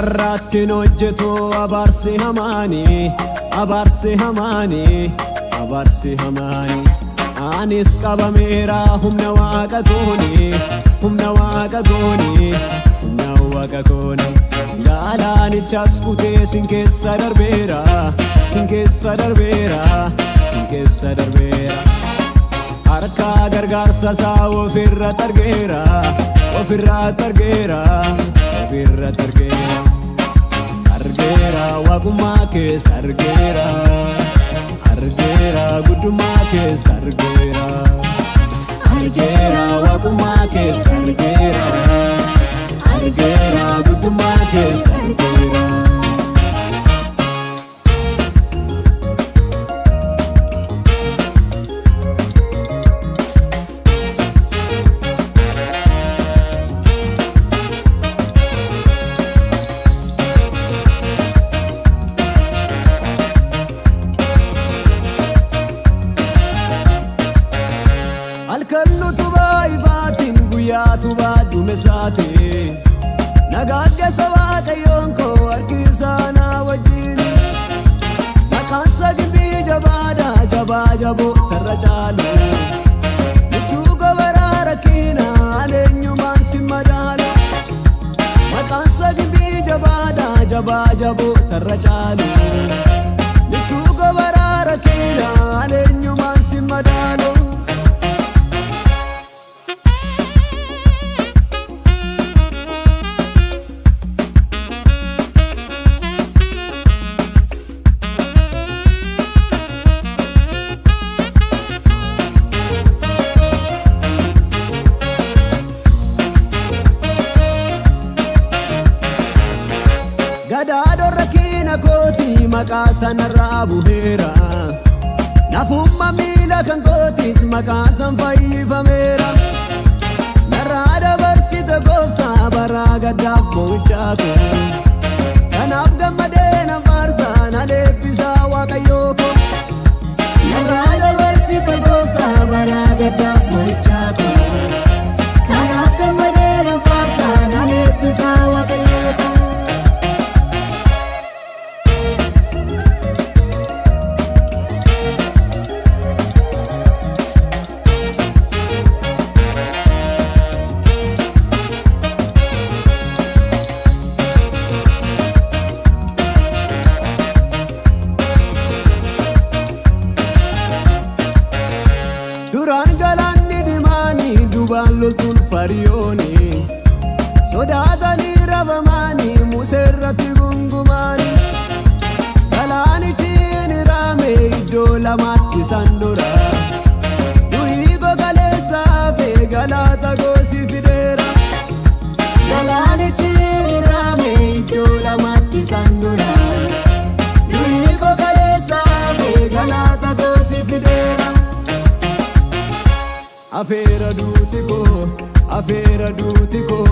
Narratti hojjetu abaarsi hamaani, abaarsi hamaani, abaarsi hamaani. Anis qabameera humna waaqatooni, humna waaqatooni, humna waaqatooni. Galaanichas kutee sin keessa darbeera, sin keessa darbeera, sin keessa darbeera. Harka gargaarsa isaa ofirra targeera, ofirra targeera, ofirra targeera. Argeera waaqummaa keessa argeera, argeera guddummaa keessa argeera, argeera waaqummaa keessa argeera, argeera guddummaa keessa argeera. Alkallu tuba ibaatiin guyyaa tuba dumesaate nagaadde waaqayyoon koo harkisaa na wajjin maqaansa gimbii jabaadha jabaa jaboo tarra caalu michuu gobaraa rakkiina aleenyumaan si madaalu maqaansa gimbii jabaadha jabaa jaboo tarra caalu michuu gobaraa rakkiina aleenyumaan si madaalu. Gadaadho rakkina kooti maqaa sanarraa bu'eera. Nafumma miila kan kootis maqaa san fayyifameera. Narraa dabarsite gooftaa baraa gaddaaf boo'ichaa koo. Kanaaf gammadee na faarsaa na leebbisaa waaqayyoo koo. Narraa dabarsite gooftaa baraa gaddaaf boo'ichaa koo. Kanaaf gammadee na faarsaa na leebbisaa waaqayyoo koo. Duraan galaanni dimaani dubaan loltuun fariyooni sodaatanii rafamaani museerratti gungumaani galaanichi ni raame iddoo lamaatti isaan dura durii gogaleessaa fi galaata goosi fideera galaanichi ni raame iddoo lamaatti isaan dura durii gogaleessaa fi galaata goosi fideera. Afeera duuti koo, afeera duuti koo,